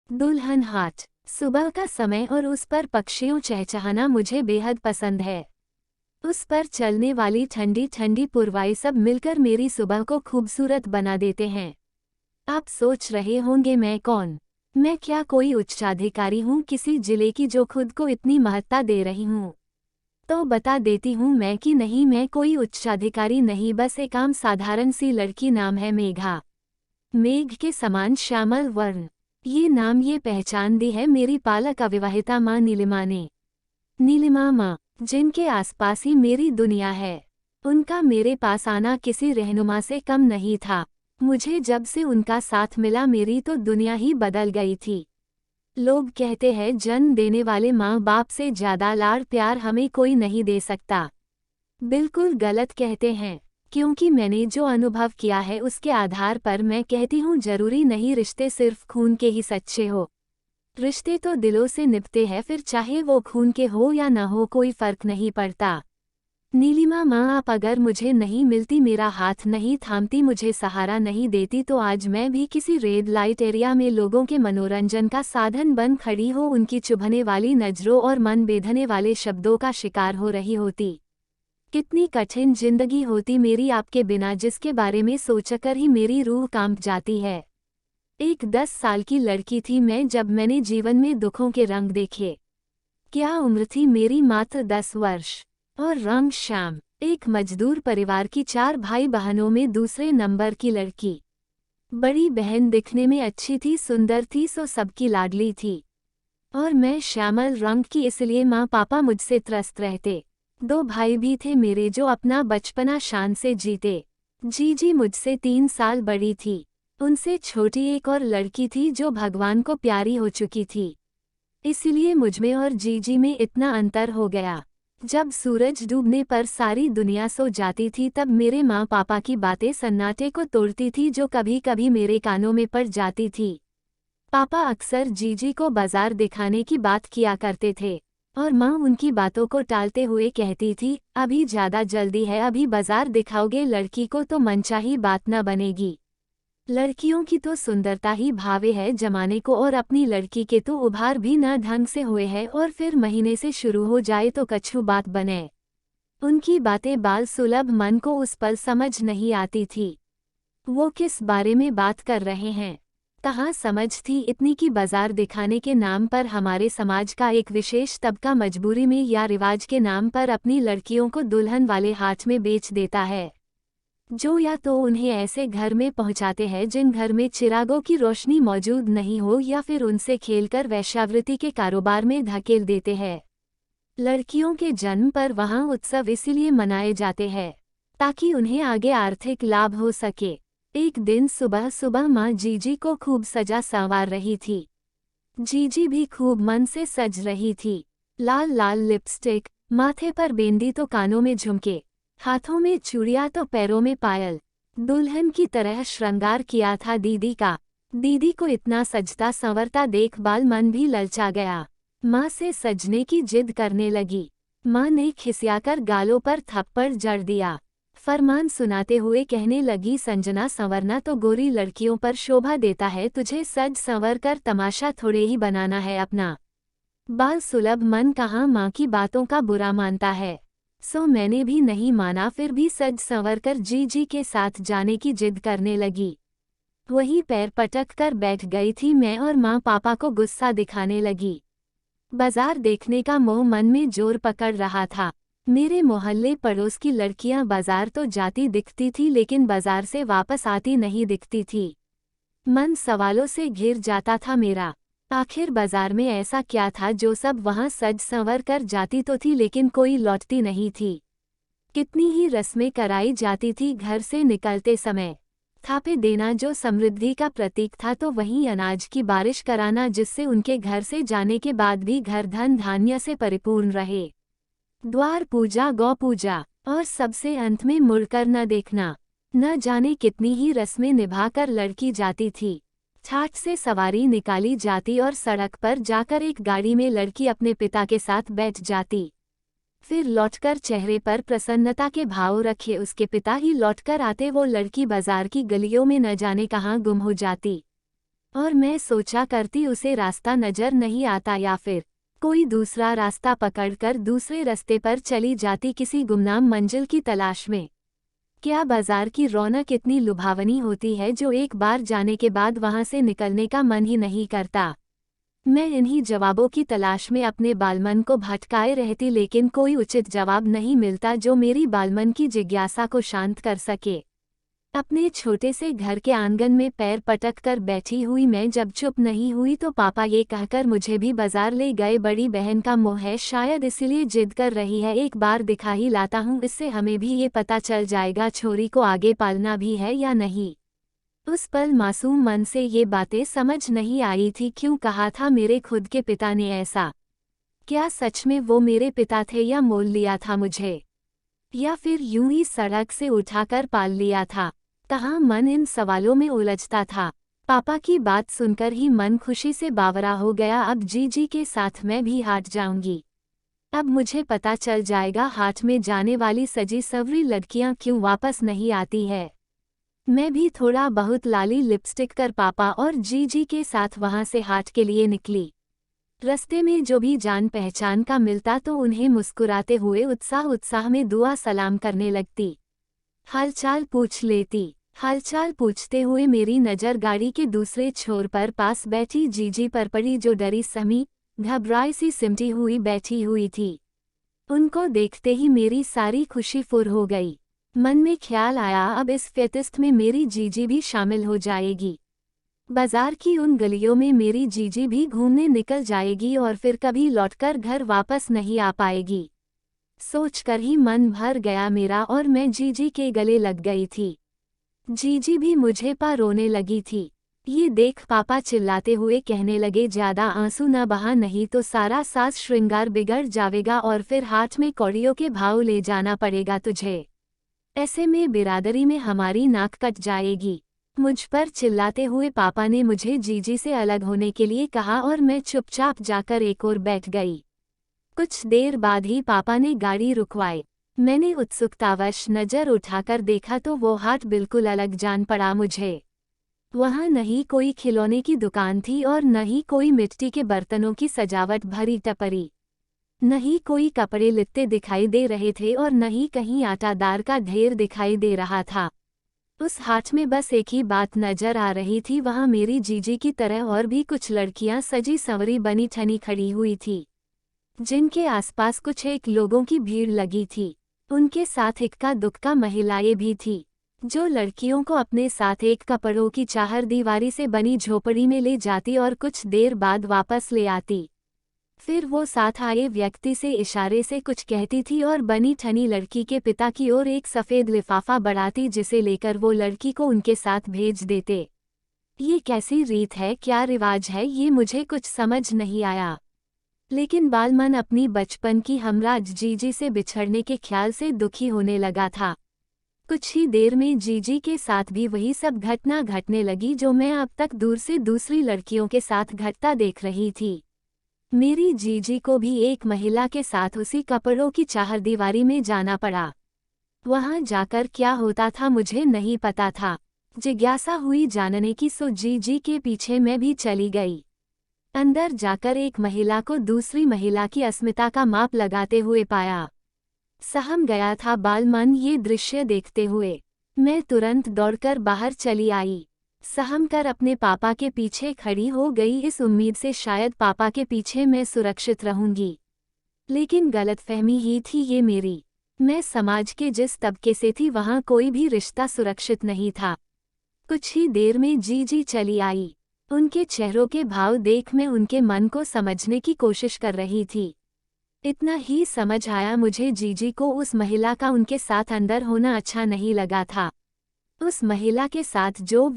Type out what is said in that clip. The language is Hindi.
दुल्हन हाट। सुबह का समय और उस पर पक्षियों चहचहाना मुझे बेहद पसंद है। उस पर चलने वाली ठंडी ठंडी पुरवाई सब मिलकर मेरी सुबह को खूबसूरत बना देते हैं। आप सोच रहे होंगे मैं कौन? मैं क्या कोई उच्चाधिकारी हूँ किसी जिले की जो खुद को इतनी महत्ता दे रही हूँ? तो बता देती हूँ मैं कि नहीं, मैं कोई उच्चाधिकारी नहीं, बस एक आम साधारण सी लड़की। नाम है मेघा। मेघ के समान श्यामल वर्ण। ये नाम ये पहचान दी है मेरी पालक अविवाहिता माँ नीलिमा ने। नीलिमा माँ, जिनके आसपास ही मेरी दुनिया है। उनका मेरे पास आना किसी रहनुमा से कम नहीं था। मुझे जब से उनका साथ मिला मेरी तो दुनिया ही बदल गई थी। लोग कहते हैं जन्म देने वाले माँ बाप से ज्यादा लाड़ प्यार हमें कोई नहीं दे सकता। बिल्कुल गलत कहते हैं, क्योंकि मैंने जो अनुभव किया है उसके आधार पर मैं कहती हूँ जरूरी नहीं रिश्ते सिर्फ खून के ही सच्चे हो। रिश्ते तो दिलों से निभते हैं, फिर चाहे वो खून के हो या न हो कोई फर्क नहीं पड़ता। नीलिमा माँ, आप अगर मुझे नहीं मिलती, मेरा हाथ नहीं थामती, मुझे सहारा नहीं देती, तो आज मैं भी किसी रेड लाइट एरिया में लोगों के मनोरंजन का साधन बन खड़ी हो, उनकी चुभने वाली नजरों और मन बेधने वाले शब्दों का शिकार हो रही होती। कितनी कठिन जिंदगी होती मेरी आपके बिना, जिसके बारे में सोचकर ही मेरी रूह कांप जाती है। एक 10 साल की लड़की थी मैं जब मैंने जीवन में दुखों के रंग देखे। क्या उम्र थी मेरी, मात्र 10 वर्ष। और रंग श्याम। एक मजदूर परिवार की 4 भाई बहनों में दूसरे नंबर की लड़की। बड़ी बहन दिखने में अच्छी थी, सुंदर थी, सो सबकी लाडली थी। और मैं श्यामल रंग की, इसलिए माँ पापा मुझसे त्रस्त रहते। 2 भाई भी थे मेरे जो अपना बचपना शान से जीते। जीजी मुझसे 3 साल बड़ी थी। उनसे छोटी एक और लड़की थी जो भगवान को प्यारी हो चुकी थी। इसलिए मुझमें और जीजी में इतना अंतर हो गया। जब सूरज डूबने पर सारी दुनिया सो जाती थी तब मेरे माँ पापा की बातें सन्नाटे को तोड़ती थी, जो कभी कभी मेरे कानों में पड़ जाती थी। पापा अक्सर जीजी को बाजार दिखाने की बात किया करते थे और माँ उनकी बातों को टालते हुए कहती थी, अभी ज्यादा जल्दी है, अभी बाजार दिखाओगे लड़की को तो मनचाही बात न बनेगी। लड़कियों की तो सुंदरता ही भावे है जमाने को, और अपनी लड़की के तो उभार भी न ढंग से हुए हैं, और फिर महीने से शुरू हो जाए तो कछू बात बने। उनकी बातें बाल सुलभ मन को उस पल समझ नहीं आती थी। वो किस बारे में बात कर रहे हैं? कहाँ समझ थी इतनी कि बाजार दिखाने के नाम पर हमारे समाज का एक विशेष तबका मजबूरी में या रिवाज के नाम पर अपनी लड़कियों को दुल्हन वाले हाथ में बेच देता है, जो या तो उन्हें ऐसे घर में पहुंचाते हैं जिन घर में चिरागों की रोशनी मौजूद नहीं हो, या फिर उनसे खेलकर वैश्यावृत्ति के कारोबार में धकेल देते हैं। लड़कियों के जन्म पर वहां उत्सव इसलिए मनाए जाते हैं ताकि उन्हें आगे आर्थिक लाभ हो सके। एक दिन सुबह सुबह माँ जीजी को खूब सजा संवार रही थी। जीजी भी खूब मन से सज रही थी। लाल लाल लिपस्टिक, माथे पर बेंदी तो कानों में झुमके, हाथों में चूड़ियां तो पैरों में पायल। दुल्हन की तरह श्रृंगार किया था दीदी का। दीदी को इतना सजता संवरता देख बाल मन भी ललचा गया। माँ से सजने की जिद करने लगी। माँ ने खिसियाकर गालों पर थप्पड़ जड़ दिया। फरमान सुनाते हुए कहने लगी, संजना, संवरना तो गोरी लड़कियों पर शोभा देता है, तुझे सज संवर कर तमाशा थोड़े ही बनाना है अपना। बाल सुलभ मन कहाँ माँ की बातों का बुरा मानता है। सो मैंने भी नहीं माना, फिर भी सज संवर कर जीजी के साथ जाने की जिद करने लगी। वही पैर पटक कर बैठ गई थी मैं, और माँ पापा को गुस्सा दिखाने लगी। बाजार देखने का मोह मन में जोर पकड़ रहा था। मेरे मोहल्ले पड़ोस की लड़कियां बाजार तो जाती दिखती थी, लेकिन बाजार से वापस आती नहीं दिखती थी। मन सवालों से घिर जाता था मेरा। आखिर बाजार में ऐसा क्या था जो सब वहां सज संवर कर जाती तो थी लेकिन कोई लौटती नहीं थी। कितनी ही रस्में कराई जाती थी घर से निकलते समय। थापे देना जो समृद्धि का प्रतीक था, तो वहीं अनाज की बारिश कराना जिससे उनके घर से जाने के बाद भी घर धन धान्य से परिपूर्ण रहे। द्वार पूजा, गौ पूजा, और सबसे अंत में मुड़कर न देखना। न जाने कितनी ही रस्में निभाकर लड़की जाती थी। ठाठ से सवारी निकाली जाती और सड़क पर जाकर एक गाड़ी में लड़की अपने पिता के साथ बैठ जाती। फिर लौटकर चेहरे पर प्रसन्नता के भाव रखे उसके पिता ही लौटकर आते, वो लड़की बाजार की गलियों में न जाने कहाँ गुम हो जाती। और मैं सोचा करती उसे रास्ता नजर नहीं आता या फिर कोई दूसरा रास्ता पकड़कर दूसरे रास्ते पर चली जाती किसी गुमनाम मंजिल की तलाश में। क्या बाजार की रौनक इतनी लुभावनी होती है जो एक बार जाने के बाद वहां से निकलने का मन ही नहीं करता। मैं इन्हीं जवाबों की तलाश में अपने बालमन को भटकाए रहती, लेकिन कोई उचित जवाब नहीं मिलता जो मेरी बालमन की जिज्ञासा को शांत कर सके। अपने छोटे से घर के आंगन में पैर पटक कर बैठी हुई मैं जब चुप नहीं हुई तो पापा ये कहकर मुझे भी बाजार ले गए, बड़ी बहन का मोह है, शायद इसलिए जिद कर रही है, एक बार दिखा ही लाता हूँ, इससे हमें भी ये पता चल जाएगा छोरी को आगे पालना भी है या नहीं। उस पल मासूम मन से ये बातें समझ नहीं आई थी क्यों कहा था मेरे खुद के पिता ने ऐसा। क्या सच में वो मेरे पिता थे या मोल लिया था मुझे, या फिर यूं ही सड़क से उठाकर पाल लिया था। कहाँ मन इन सवालों में उलझता था। पापा की बात सुनकर ही मन खुशी से बावरा हो गया। अब जीजी के साथ मैं भी हाट जाऊंगी। अब मुझे पता चल जाएगा हाट में जाने वाली सजी सवरी लड़कियां क्यों वापस नहीं आती है। मैं भी थोड़ा बहुत लाली लिपस्टिक कर पापा और जीजी के साथ वहां से हाट के लिए निकली। रास्ते में जो भी जान पहचान का मिलता तो उन्हें मुस्कुराते हुए उत्साह में दुआ सलाम करने लगती, हालचाल पूछ लेती। हालचाल पूछते हुए मेरी नज़र गाड़ी के दूसरे छोर पर पास बैठी जीजी पर पड़ी जो डरी सहमी घबराई सी सिमटी हुई बैठी हुई थी। उनको देखते ही मेरी सारी खुशी फुर हो गई। मन में ख्याल आया अब इस फेतिस्ट में मेरी जीजी भी शामिल हो जाएगी। बाजार की उन गलियों में मेरी जीजी भी घूमने निकल जाएगी और फिर कभी लौटकर घर वापस नहीं आ पाएगी। सोचकर ही मन भर गया मेरा और मैं जीजी के गले लग गई थी। जीजी भी मुझे पा रोने लगी थी। ये देख पापा चिल्लाते हुए कहने लगे, ज्यादा आंसू न बहा नहीं तो सारा साज श्रृंगार बिगड़ जाएगा और फिर हाथ में कौड़ियों के भाव ले जाना पड़ेगा तुझे। ऐसे में बिरादरी में हमारी नाक कट जाएगी। मुझ पर चिल्लाते हुए पापा ने मुझे जीजी से अलग होने के लिए कहा और मैं चुपचाप जाकर एक और बैठ गई। कुछ देर बाद ही पापा ने गाड़ी रुकवाई। मैंने उत्सुकतावश नज़र उठाकर देखा तो वो हाट बिल्कुल अलग जान पड़ा मुझे। वहाँ न ही कोई खिलौने की दुकान थी और न ही कोई मिट्टी के बर्तनों की सजावट भरी टपरी। न ही कोई कपड़े लित्ते दिखाई दे रहे थे और न ही कहीं आटादार का ढेर दिखाई दे रहा था। उस हाट में बस एक ही बात नजर आ रही थी, वहाँ मेरी जीजी की तरह और भी कुछ लड़कियां सजी संवरी बनी ठनी खड़ी हुई थी, जिनके आसपास कुछ एक लोगों की भीड़ लगी थी। उनके साथ इक्का दुक्का महिलाएं भी थी जो लड़कियों को अपने साथ एक कपड़ों की चाहर दीवारी से बनी झोपड़ी में ले जाती और कुछ देर बाद वापस ले आती। फिर वो साथ आए व्यक्ति से इशारे से कुछ कहती थी और बनी ठनी लड़की के पिता की ओर एक सफ़ेद लिफाफा बढ़ाती जिसे लेकर वो लड़की को उनके साथ भेज देते। ये कैसी रीत है, क्या रिवाज है, ये मुझे कुछ समझ नहीं आया। लेकिन बालमन अपनी बचपन की हमराज जीजी से बिछड़ने के ख्याल से दुखी होने लगा था। कुछ ही देर में जीजी के साथ भी वही सब घटना घटने लगी जो मैं अब तक दूर से दूसरी लड़कियों के साथ घटता देख रही थी। मेरी जीजी को भी एक महिला के साथ उसी कपड़ों की चारदीवारी में जाना पड़ा। वहां जाकर क्या होता था मुझे नहीं पता था। जिज्ञासा हुई जानने की, सो जीजी के पीछे मैं भी चली गई। अंदर जाकर एक महिला को दूसरी महिला की अस्मिता का माप लगाते हुए पाया। सहम गया था बालमन ये दृश्य देखते हुए। मैं तुरंत दौड़कर बाहर चली आई। सहम कर अपने पापा के पीछे खड़ी हो गई, इस उम्मीद से शायद पापा के पीछे मैं सुरक्षित रहूंगी। लेकिन गलतफहमी ही थी ये मेरी। मैं समाज के जिस तबके से थी वहां कोई भी रिश्ता सुरक्षित नहीं था। कुछ ही देर में जीजी चली आई। उनके चेहरों के भाव देख मैं उनके मन को समझने की कोशिश कर रही थी। इतना ही समझ आया मुझे जीजी को उस महिला का उनके साथ अंदर होना अच्छा नहीं लगा था। उस महिला के साथ जो